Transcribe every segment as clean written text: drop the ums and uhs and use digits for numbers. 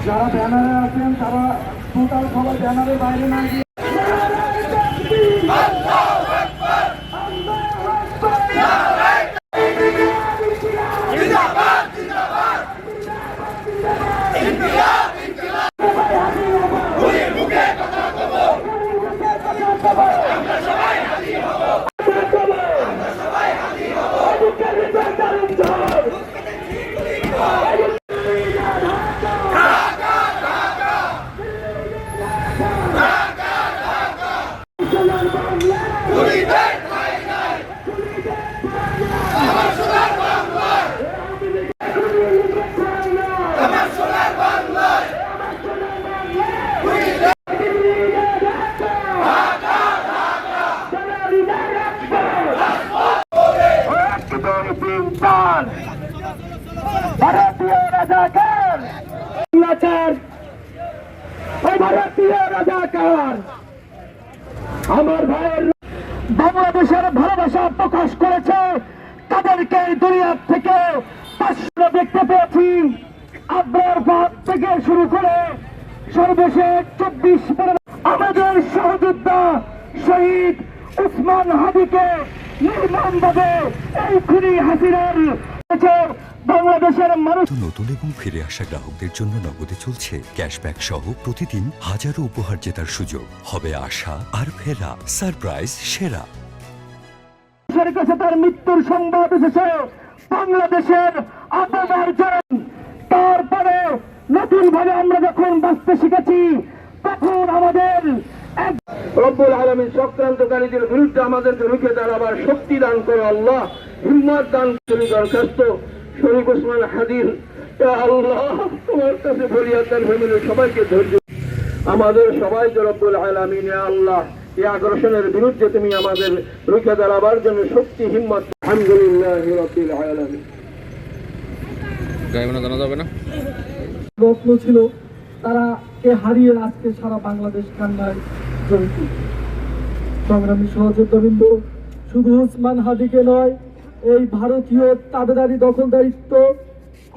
যারা ব্যানারে আছেন তারা টোটাল সবাই ব্যানারের বাইরে না গিয়ে ভারতীয় রাজাকার ভারতীয় রাজাকার আমার ভাইয়ের বাংলাদেশের ভালোবাসা প্রকাশ করেছে তাদেরকে দুনিয়া থেকে দেখতে পেয়েছি। আব্রার ভাত থেকে শুরু করে সর্বশেষ 24 আমাদের সহযোদ্ধা শহীদ উসমান হাদিকে নির্মমভাবে এই খুনি হাসিনার বাংলাদেশের মানুষ। নতুন এবং ফিরে আসা গ্রাহকদের জন্য নগদে চলছে ক্যাশব্যাক সহ প্রতিদিন হাজারো উপহার জেতার সুযোগ। হবে আশা আর ফেরা, সারপ্রাইজ সেরা। কাছে তার মৃত্যুর সংবাদ এসেছে বাংলাদেশের আপনার জন্য। তারপরে নতুন ভাবে আমরা যখন বাঁচতে শিখেছি তখন আমাদের রব্বুল আলামিন চক্রান্তকারীদের বিরুদ্ধে আমাদেরকে রুখে দাঁড়াবার শক্তি দান করে আল্লাহ, হিম্মত দান করে। দরখাস্ত শরীফ ওসমান হাদির, আল্লাহ তোমার কাছে বলি আপনার ফ্যামিলির সবাইকে ধৈর্য, আমাদের সবাইকে রব্বুল আলামিন আল্লাহ এই আগ্রাসনের বিরুদ্ধে তুমি আমাদের রুখে দাঁড়াবার জন্য শক্তি হিম্মত। আলহামদুলিল্লাহ রাব্বিল আলামিন। গায়না জানা যাবে না রত্ন ছিল, তারা কে হারিয়ে আজকে সারা বাংলাদেশ কান্নায় জড়িত। সংগ্রামী সহযোদ্ধাবৃন্দ, শুধু উসমান হাদিকে নয়, এই ভারতীয় তাবেদারি দখলদারিত্ব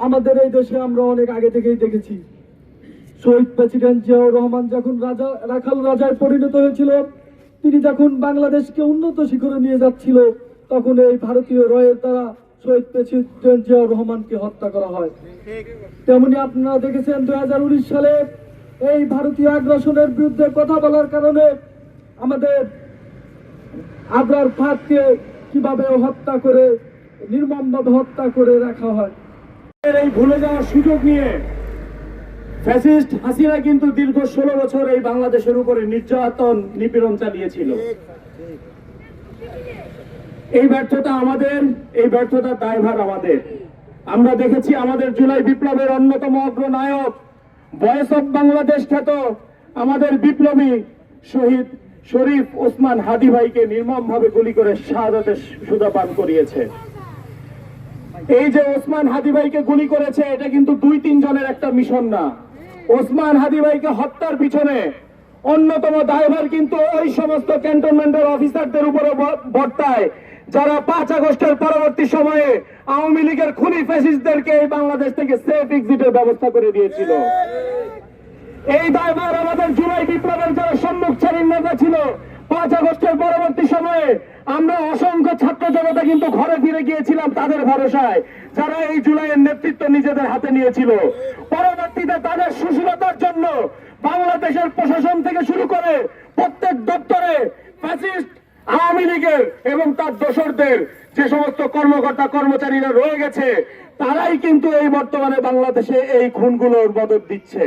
আমাদের এই দেশে আমরা অনেক আগে থেকেই দেখেছি। শহীদ প্রেসিডেন্ট জিয়াউর রহমান যখন রাখাল রাজায় পরিণত হয়েছিল, তিনি যখন বাংলাদেশকে উন্নত শিখরে নিয়ে যাচ্ছিল, তখন এই ভারতীয় রয়ের দ্বারা শহীদ প্রেসিডেন্ট জিয়াউর রহমানকে হত্যা করা হয়। তেমনি আপনারা দেখেছেন 2019 সালে এই ভারতীয় আগ্রাসনের বিরুদ্ধে কথা বলার কারণে আমাদের আবরার ফাতকে কিভাবে হত্যা করে, নির্মমভাবে হত্যা করে রাখা হয়। এই ভুলে যাওয়ার সুযোগ নিয়ে ফ্যাসিস্ট হাসিনা কিন্তু দীর্ঘ 16 বছর এই বাংলাদেশের উপরে নির্যাতন নিপীড়ন চালিয়েছিল। এই ব্যর্থতা আমাদের, এই ব্যর্থতার দায়ভার আমাদের। আমরা দেখেছি আমাদের জুলাই বিপ্লবের অন্যতম অগ্রনায়ক, ভয়েস অফ বাংলাদেশ খ্যাত আমাদের বিপ্লবী শহীদ শরীফ ওসমান হাদি ভাইকে নির্মমভাবে গুলি করে শাহাদাতের সুধা পান করিয়েছে। এই যে ওসমান হাদি ভাইকে গুলি করেছে, এটা কিন্তু 2-3 জনের একটা মিশন না। ওসমান হাদি ভাইকে হত্যার পিছনে অন্যতম দায়ভার কিন্তু ওই সমস্ত ক্যান্টনমেন্টের অফিসারদের উপরে বর্তায় যারা 5 আগস্টের পরবর্তী সময়ে আওয়ামী লীগের খুনি ফ্যাসিস্টদেরকে এই বাংলাদেশ থেকে সেফ এক্সিটের ব্যবস্থা করে দিয়েছিল। এই দায়ভার আমাদের জুলাই বিপ্লবের যারা সম্মুখচারীর নেতা ছিল, 5 আগস্টের পরবর্তী সময়ে আমরা অসংখ্য ছাত্র জনতা কিন্তু ঘরে ফিরে গিয়েছিলাম তাদের ভরসায়, যারা এই জুলাইয়ের নেতৃত্ব নিজেদের হাতে নিয়েছিল। পরবর্তীতে তাদের সুশীলতার জন্য বাংলাদেশের প্রশাসন থেকে শুরু করে প্রত্যেক দপ্তরে ফ্যাসিস্ট আওয়ামী লীগের এবং তার দোসরদের যে সমস্ত কর্মকর্তা কর্মচারীরা রয়ে গেছে, তারাই কিন্তু এই বর্তমানে বাংলাদেশে এই খুনগুলোর মদদ দিচ্ছে।